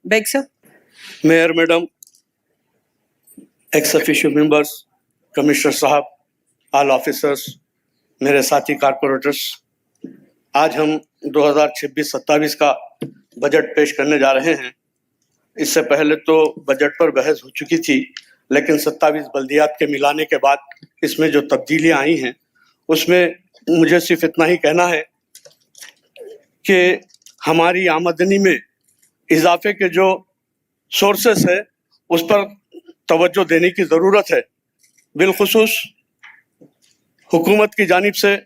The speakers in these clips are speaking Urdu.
بیگ صاحب. Mayor madam, ex officio members, commissioner صاحب, آل آفیسرس, میرے ساتھی کارپوریٹرس, آج ہم 2026-27 کا بجٹ پیش کرنے جا رہے ہیں. اس سے پہلے تو بجٹ پر بحث ہو چکی تھی, لیکن 27 بلدیات کے ملانے کے بعد اس میں جو تبدیلیاں آئی ہیں اس میں مجھے صرف اتنا ہی کہنا ہے کہ ہماری آمدنی میں اضافے کے جو سورسز ہے اس پر توجہ دینے کی ضرورت ہے. بالخصوص حکومت کی جانب سے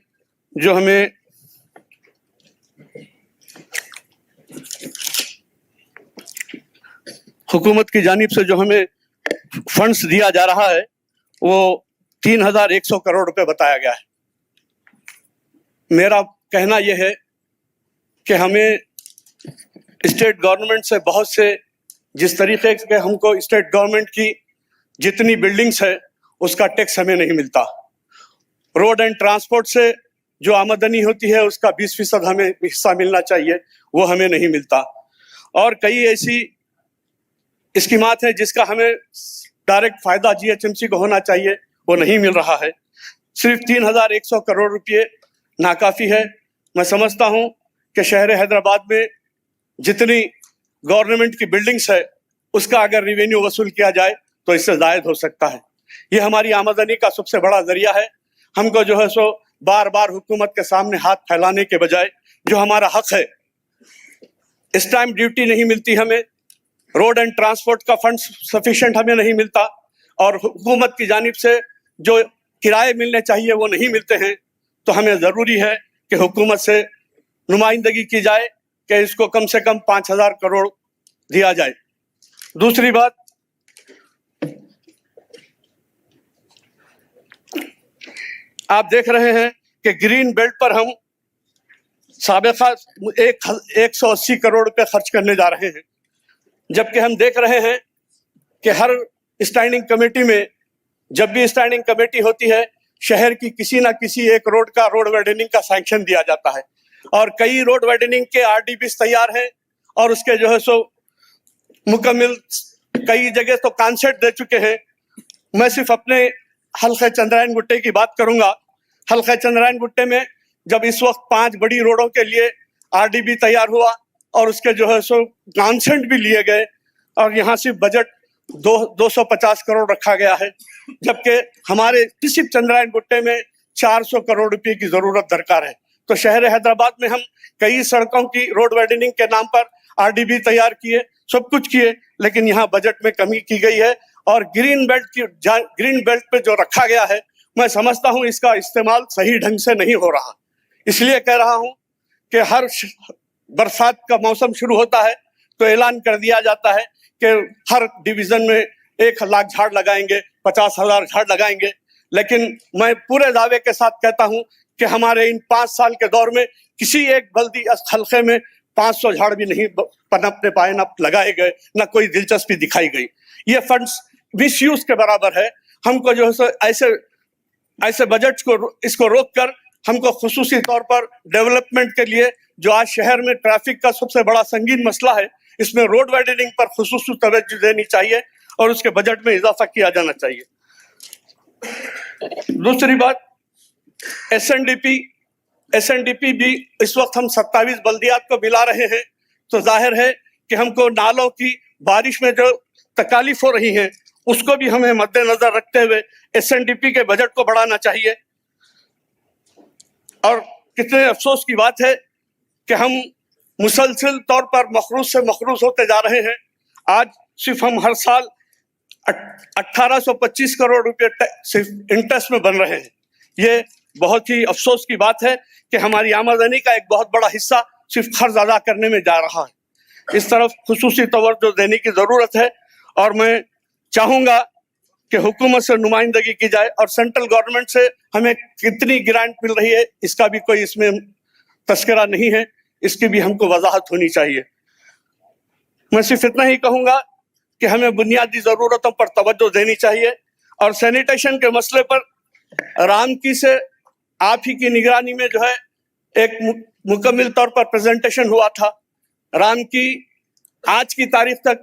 جو ہمیں فنڈز دیا جا رہا ہے وہ 3100 کروڑ روپے بتایا گیا ہے. میرا کہنا یہ ہے کہ ہمیں اسٹیٹ گورنمنٹ سے بہت سے, جس طریقے سے ہم کو اسٹیٹ گورنمنٹ کی جتنی بلڈنگز ہے اس کا ٹیکس ہمیں نہیں ملتا. روڈ اینڈ ٹرانسپورٹ سے جو آمدنی ہوتی ہے اس کا 20% ہمیں حصہ ملنا چاہیے, وہ ہمیں نہیں ملتا. اور کئی ایسی اسکیمات ہیں جس کا ہمیں ڈائریکٹ فائدہ GHMC کو ہونا چاہیے, وہ نہیں مل رہا ہے. صرف 3100 کروڑ روپے ناکافی ہے. میں سمجھتا ہوں کہ شہر حیدرآباد میں جتنی گورنمنٹ کی بلڈنگز ہے اس کا اگر ریونیو وصول کیا جائے تو اس سے زائد ہو سکتا ہے. یہ ہماری آمدنی کا سب سے بڑا ذریعہ ہے. ہم کو جو ہے سو بار بار حکومت کے سامنے ہاتھ پھیلانے کے بجائے جو ہمارا حق ہے, اسٹیمپ ڈیوٹی نہیں ملتی ہمیں, روڈ اینڈ ٹرانسپورٹ کا فنڈ سفیشینٹ ہمیں نہیں ملتا, اور حکومت کی جانب سے جو کرائے ملنے چاہیے وہ نہیں ملتے ہیں, تو ہمیں ضروری ہے کہ حکومت سے نمائندگی کی جائے کہ اس کو کم سے کم 5000 کروڑ دیا جائے. دوسری بات, آپ دیکھ رہے ہیں کہ گرین بیلٹ پر ہم سابقہ 180 کروڑ روپے خرچ کرنے جا رہے ہیں, جبکہ ہم دیکھ رہے ہیں کہ ہر اسٹینڈنگ کمیٹی میں جب بھی اسٹینڈنگ کمیٹی ہوتی ہے شہر کی کسی نہ کسی ایک روڈ کا روڈ وائڈننگ کا سینکشن دیا جاتا ہے, اور کئی روڈ وائڈننگ کے RDPs تیار ہیں اور اس کے جو ہے سو مکمل کئی جگہ تو کانسیپٹ دے چکے ہیں. میں صرف اپنے حلقہ چندرائن گٹے کی بات کروں گا. حلقہ چندرائن گٹے میں جب اس وقت 5 بڑی روڈوں کے لیے RDP تیار ہوا اور اس کے جو ہے سو کانسنٹ بھی لیے گئے, اور یہاں صرف بجٹ 250 کروڑ رکھا گیا ہے, جبکہ ہمارے صرف چندرائن گٹے میں 400 کروڑ روپے کی ضرورت درکار ہے. تو شہر حیدرآباد میں ہم کئی سڑکوں کی روڈ وائڈننگ کے نام پر RDP تیار کیے, سب کچھ کیے, لیکن یہاں بجٹ میں کمی کی گئی ہے. اور گرین بیلٹ پہ جو رکھا گیا ہے میں سمجھتا ہوں اس کا استعمال صحیح ڈھنگ سے نہیں ہو رہا. اس لیے کہہ رہا ہوں کہ ہر برسات کا موسم شروع ہوتا ہے تو اعلان کر دیا جاتا ہے کہ ہر ڈویژن میں 1 لاکھ جھاڑ لگائیں گے, 50,000 جھاڑ لگائیں گے, لیکن میں پورے دعوے کے ساتھ کہتا ہوں کہ ہمارے ان 5 سال کے دور میں کسی ایک بلدی حلقے میں 500 جھاڑ بھی نہیں پنپنے پائے, نہ لگائے گئے, نہ کوئی دلچسپی دکھائی گئی. یہ فنڈز مس یوز کے برابر ہے. ہم کو جو ہے ایسے بجٹ کو اس کو روک کر ہم کو خصوصی طور پر ڈیولپمنٹ کے لیے جو آج شہر میں ٹریفک کا سب سے بڑا سنگین مسئلہ ہے, اس میں روڈ وائڈننگ پر خصوصی توجہ دینی چاہیے اور اس کے بجٹ میں اضافہ کیا جانا چاہیے. دوسری بات, SNDP بھی اس وقت ہم 27 بلدیات کو ملا رہے ہیں, تو ظاہر ہے کہ ہم کو نالوں کی بارش میں جو تکالیف ہو رہی ہیں اس کو بھی ہمیں مد نظر رکھتے ہوئے SNDP کے بجٹ کو بڑھانا چاہیے. اور کتنے افسوس کی بات ہے کہ ہم مسلسل طور پر مخروض سے مخروض ہوتے جا رہے ہیں. آج صرف ہم ہر سال 1825 کروڑ روپے صرف انٹرسٹ میں بن رہے ہیں. یہ بہت ہی افسوس کی بات ہے کہ ہماری آمدنی کا ایک بہت بڑا حصہ صرف قرض ادا کرنے میں جا رہا ہے. اس طرف خصوصی توجہ دینے کی ضرورت ہے, اور میں چاہوں گا کہ حکومت سے نمائندگی کی جائے, اور سینٹرل گورنمنٹ سے ہمیں کتنی گرانٹ مل رہی ہے اس کا بھی کوئی اس میں تذکرہ نہیں ہے, اس کی بھی ہم کو وضاحت ہونی چاہیے. میں صرف اتنا ہی کہوں گا کہ ہمیں بنیادی ضرورتوں پر توجہ دینی چاہیے, اور سینیٹیشن کے مسئلے پر رام کی سے آپ ہی کی نگرانی میں جو ہے ایک مکمل طور پر پریزنٹیشن ہوا تھا. رام کی آج کی تاریخ تک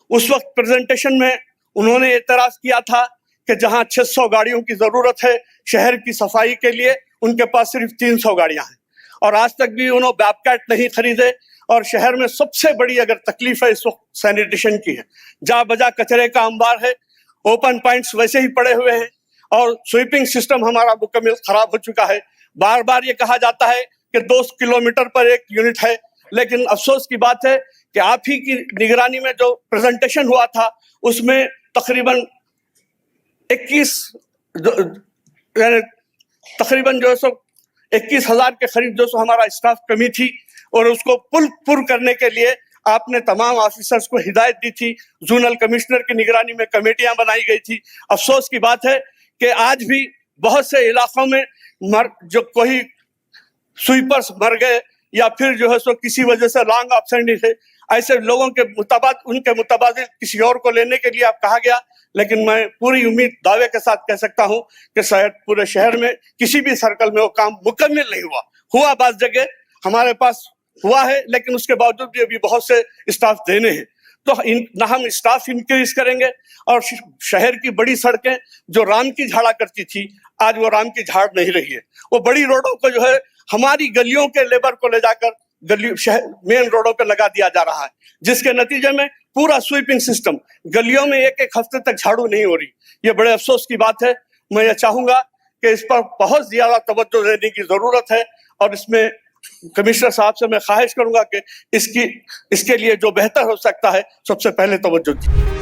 اس وقت پریزنٹیشن میں انہوں نے اعتراض کیا تھا کہ جہاں 600 گاڑیوں کی ضرورت ہے شہر کی صفائی کے لیے، ان کے پاس صرف 300 گاڑیاں ہیں، اور آج تک بھی انہوں بیب کیٹ نہیں خریدے. اور شہر میں سب سے بڑی اگر تکلیف ہے اس وقت سینیٹیشن کی ہے. جا بجا کچرے کا انبار ہے، اوپن پوائنٹس ویسے ہی پڑے ہوئے ہیں، اور سویپنگ سسٹم ہمارا مکمل خراب ہو چکا ہے. بار بار یہ کہا جاتا ہے کہ 2 کلومیٹر پر ایک یونٹ ہے، لیکن افسوس کی بات ہے کہ آپ ہی کی نگرانی میں جو پریزنٹیشن ہوا تھا اس میں تقریباً 21,000 کے قریب جو سو ہمارا اسٹاف کمی تھی، اور اس کو پر کرنے کے لیے آپ نے تمام آفیسرز کو ہدایت دی تھی. زونل کمشنر کی نگرانی میں کمیٹیاں بنائی گئی تھی. افسوس کی بات ہے کہ آج بھی بہت سے علاقوں میں جو کوئی سویپرز مر گئے یا پھر جو ہے سو کسی وجہ سے لانگ ایبسینٹ تھے، ایسے لوگوں کے ان کے متبادل کسی اور کو لینے کے لیے آپ کہا گیا. لیکن میں پوری امید دعوے کے ساتھ کہہ سکتا ہوں کہ شاید پورے شہر میں کسی بھی سرکل میں وہ کام مکمل نہیں ہوا بعض جگہ ہمارے پاس ہوا ہے، لیکن اس کے باوجود بھی ابھی بہت سے اسٹاف دینے ہیں. تو نہ ہم اسٹاف انکریز کریں گے، اور شہر کی بڑی سڑکیں جو رام کی جھاڑا کرتی تھی آج وہ رام کی جھاڑ نہیں رہی ہے. وہ بڑی روڈوں کو جو ہے ہماری گلیوں کے لیبر کو لے جا کر مین روڈوں پہ لگا دیا جا رہا ہے، جس کے نتیجے میں پورا سویپنگ سسٹم گلیوں میں ایک ہفتے تک جھاڑو نہیں ہو رہی. یہ بڑے افسوس کی بات ہے. میں یہ چاہوں گا کہ اس پر بہت زیادہ توجہ دینے کی ضرورت ہے، اور اس میں کمشنر صاحب سے میں خواہش کروں گا کہ اس کے لیے جو بہتر ہو سکتا ہے سب سے پہلے توجہ دی.